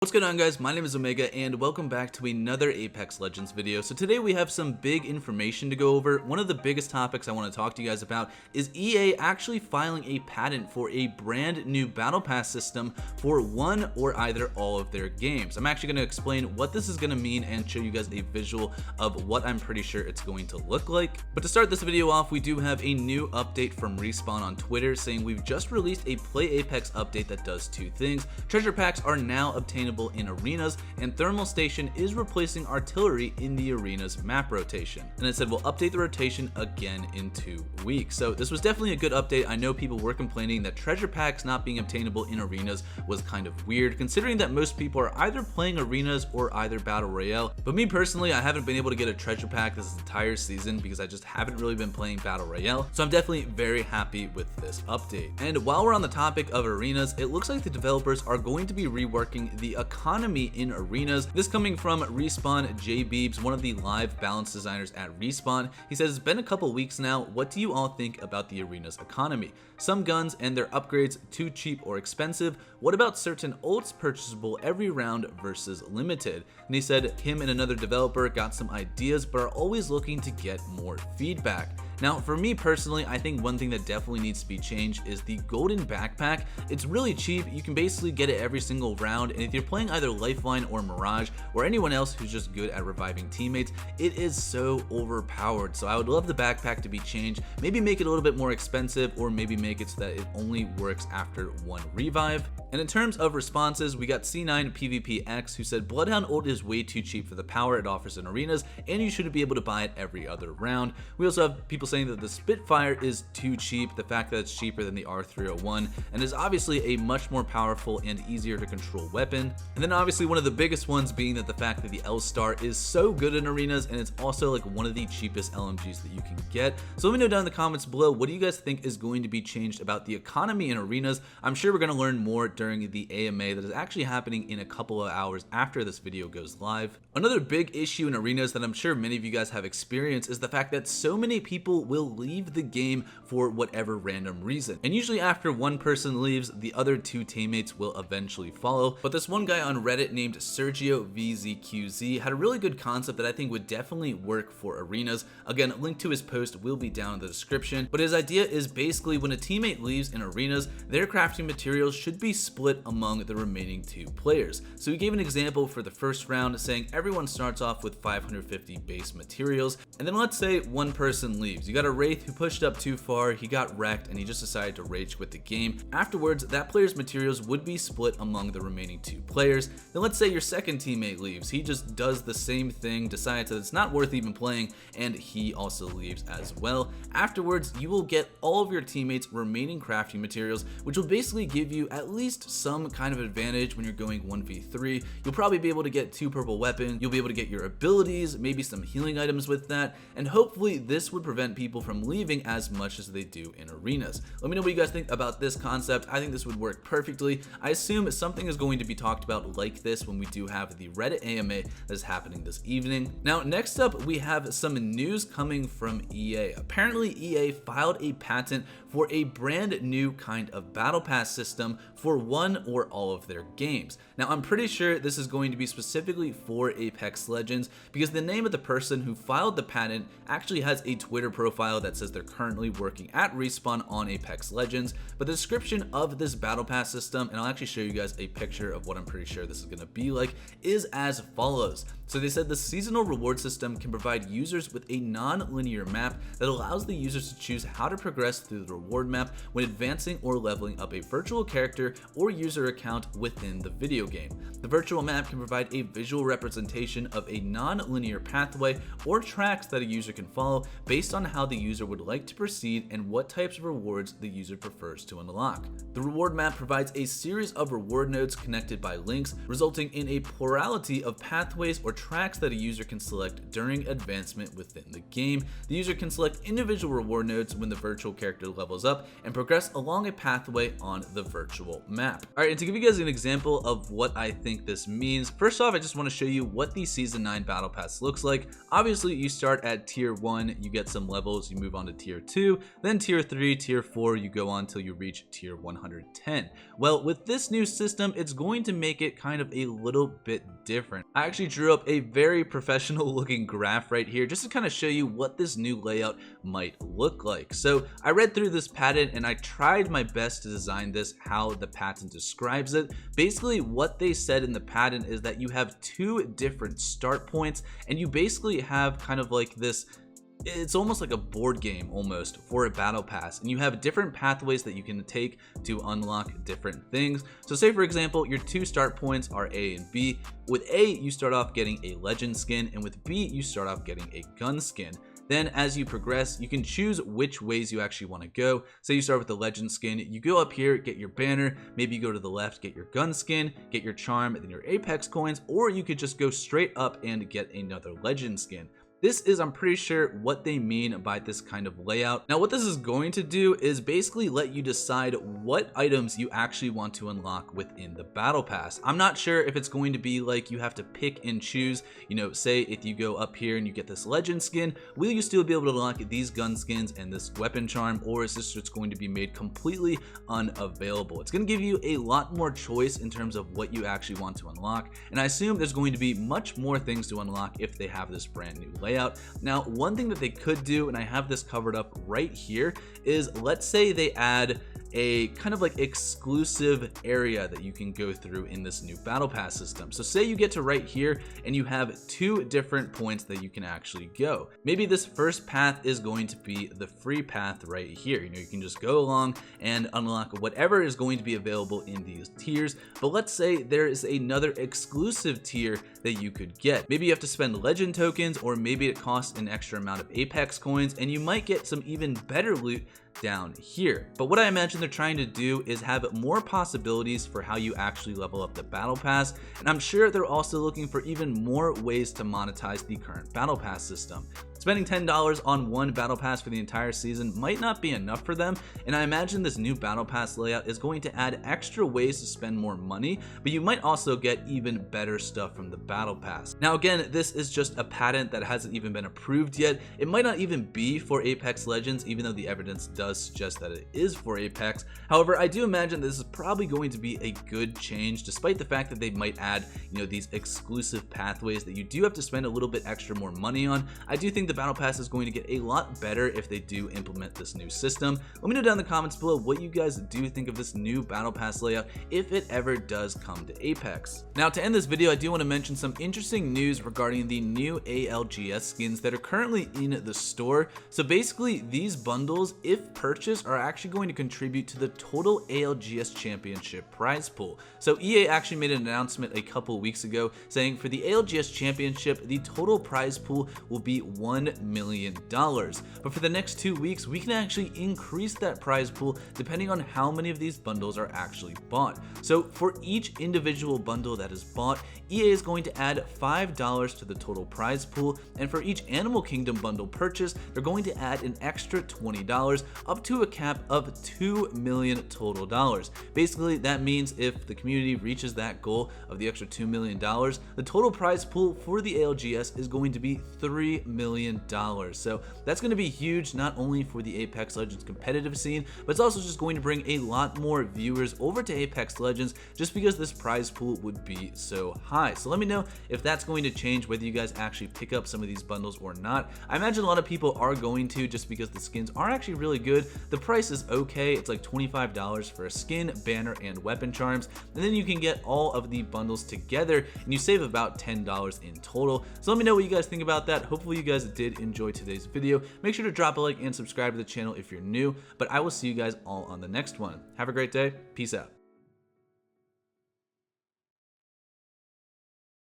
What's going on, guys? My name is Omega and welcome back to another Apex Legends video. So today we have some big information to go over. One of the biggest topics I want to talk to you guys about is EA actually filing a patent for a brand new battle pass system for one or either all of their games. I'm actually going to explain what this is going to mean and show you guys a visual of what I'm pretty sure it's going to look like. But to start this video off, we do have a new update from Respawn on Twitter saying we've just released a Play Apex update that does two things. Treasure packs are now obtainable in arenas, and Thermal Station is replacing artillery in the arena's map rotation. And it said we'll update the rotation again in 2 weeks. So this was definitely a good update. I know people were complaining that treasure packs not being obtainable in arenas was kind of weird, considering that most people are either playing arenas or either battle royale. But me personally, I haven't been able to get a treasure pack this entire season because I just haven't really been playing battle royale. So I'm definitely very happy with this update. And while we're on the topic of arenas, it looks like the developers are going to be reworking the economy in arenas. This coming from Respawn J Beebs, one of the live balance designers at Respawn. He says, it's been a couple weeks now. What do you all think about the arena's economy? Some guns and their upgrades too cheap or expensive? What about certain ults purchasable every round versus limited? And he said him and another developer got some ideas but are always looking to get more feedback. Now, for me personally, I think one thing that definitely needs to be changed is the golden backpack. It's really cheap. You can basically get it every single round, and if you're playing either Lifeline or Mirage or anyone else who's just good at reviving teammates, it is so overpowered. So I would love the backpack to be changed. Maybe make it a little bit more expensive, or maybe make it so that it only works after one revive. And in terms of responses, we got C9 PvPX who said Bloodhound ult is way too cheap for the power it offers in arenas, and you shouldn't be able to buy it every other round. We also have people saying that the Spitfire is too cheap, the fact that it's cheaper than the R301, and is obviously a much more powerful and easier to control weapon. And then obviously one of the biggest ones being that the fact that the L-Star is so good in arenas, and it's also like one of the cheapest LMGs that you can get. So let me know down in the comments below, what do you guys think is going to be changed about the economy in arenas? I'm sure we're going to learn more during the AMA that is actually happening in a couple of hours after this video goes live. Another big issue in arenas that I'm sure many of you guys have experienced is the fact that so many people will leave the game for whatever random reason. And usually after one person leaves, the other two teammates will eventually follow. But this one guy on Reddit named Sergio VZQZ had a really good concept that I think would definitely work for arenas. Again, link to his post will be down in the description. But his idea is basically when a teammate leaves in arenas, their crafting materials should be split among the remaining two players. So he gave an example for the first round saying everyone starts off with 550 base materials, and then let's say one person leaves. You got a Wraith who pushed up too far, he got wrecked, and he just decided to rage quit the game. Afterwards, that player's materials would be split among the remaining two players. Then let's say your second teammate leaves. He just does the same thing, decides that it's not worth even playing, and he also leaves as well. Afterwards, you will get all of your teammates' remaining crafting materials, which will basically give you at least some kind of advantage when you're going 1v3. You'll probably be able to get 2 purple weapons, you'll be able to get your abilities, maybe some healing items with that, and hopefully this would prevent people from leaving as much as they do in arenas. Let me know what you guys think about this concept. I think this would work perfectly. I assume something is going to be talked about like this when we do have the Reddit AMA that is happening this evening. Now, next up, we have some news coming from EA. Apparently, EA filed a patent for a brand new kind of battle pass system for one or all of their games. Now, I'm pretty sure this is going to be specifically for Apex Legends because the name of the person who filed the patent actually has a Twitter profile that says they're currently working at Respawn on Apex Legends. But the description of this battle pass system, and I'll actually show you guys a picture of what I'm pretty sure this is going to be like, is as follows. So they said the seasonal reward system can provide users with a non-linear map that allows the users to choose how to progress through the reward map when advancing or leveling up a virtual character or user account within the video game. The virtual map can provide a visual representation of a non-linear pathway or tracks that a user can follow based on how the user would like to proceed and what types of rewards the user prefers to unlock. The reward map provides a series of reward nodes connected by links, resulting in a plurality of pathways or tracks that a user can select during advancement within the game. The user can select individual reward nodes when the virtual character levels up and progress along a pathway on the virtual map. Alright, and to give you guys an example of what I think this means, first off, I just want to show you what the Season 9 Battle Pass looks like. Obviously, you start at Tier 1, you get some level levels, you move on to tier 2, then tier 3, tier 4, you go on till you reach tier 110. Well, with this new system, it's going to make it kind of a little bit different. I actually drew up a very professional looking graph right here just to kind of show you what this new layout might look like. So I read through this patent and I tried my best to design this how the patent describes it. Basically, what they said in the patent is that you have two different start points, and you basically have kind of like this, it's almost like a board game almost for a battle pass, and you have different pathways that you can take to unlock different things. So say for example, your two start points are A and B. With A, you start off getting a legend skin, and with B, you start off getting a gun skin. Then as you progress, you can choose which ways you actually want to go. Say you start with the legend skin, you go up here, get your banner, maybe you go to the left, get your gun skin, get your charm, and then your Apex coins, or you could just go straight up and get another legend skin. This is, I'm pretty sure, what they mean by this kind of layout. Now, what this is going to do is basically let you decide what items you actually want to unlock within the battle pass. I'm not sure if it's going to be like you have to pick and choose, you know, say if you go up here and you get this legend skin, will you still be able to unlock these gun skins and this weapon charm, or is this just going to be made completely unavailable? It's going to give you a lot more choice in terms of what you actually want to unlock, and I assume there's going to be much more things to unlock if they have this brand new layout. Now, one thing that they could do, and I have this covered up right here, is let's say they add a kind of like exclusive area that you can go through in this new battle pass system. So say you get to right here and you have two different points that you can actually go. Maybe this first path is going to be the free path right here. You know, you can just go along and unlock whatever is going to be available in these tiers. But let's say there is another exclusive tier that you could get. Maybe you have to spend legend tokens, or maybe it costs an extra amount of Apex coins, and you might get some even better loot down here. But what I imagine they're trying to do is have more possibilities for how you actually level up the battle pass, and I'm sure they're also looking for even more ways to monetize the current battle pass system. Spending $10 on one battle pass for the entire season might not be enough for them, and I imagine this new battle pass layout is going to add extra ways to spend more money, but you might also get even better stuff from the battle pass. Now again, this is just a patent that hasn't even been approved yet. It might not even be for Apex Legends, even though the evidence does suggest that it is for Apex. However, I do imagine this is probably going to be a good change, despite the fact that they might add, you know, these exclusive pathways that you do have to spend a little bit extra more money on. I do think the battle pass is going to get a lot better if they do implement this new system. Let me know down in the comments below what you guys do think of this new battle pass layout if it ever does come to Apex. Now, to end this video, I do want to mention some interesting news regarding the new ALGS skins that are currently in the store. So basically, these bundles, if purchased, are actually going to contribute to the total ALGS championship prize pool. So EA actually made an announcement a couple weeks ago saying for the ALGS championship, the total prize pool will be $1 million. But for the next 2 weeks, we can actually increase that prize pool depending on how many of these bundles are actually bought. So for each individual bundle that is bought, EA is going to add $5 to the total prize pool, and for each Animal Kingdom bundle purchase, they're going to add an extra $20 up to a cap of $2 million total dollars. Basically, that means if the community reaches that goal of the extra $2 million, the total prize pool for the ALGS is going to be $3 million. So that's going to be huge, not only for the Apex Legends competitive scene, but it's also just going to bring a lot more viewers over to Apex Legends just because this prize pool would be so high. So let me know if that's going to change, whether you guys actually pick up some of these bundles or not. I imagine a lot of people are going to, just because the skins are actually really good. The price is okay. It's like $25 for a skin, banner, and weapon charms, and then you can get all of the bundles together and you save about $10 in total. So let me know what you guys think about that. Hopefully you guys did enjoy today's video. Make sure to drop a like and subscribe to the channel if you're new, but I will see you guys all on the next one. Have a great day. Peace out.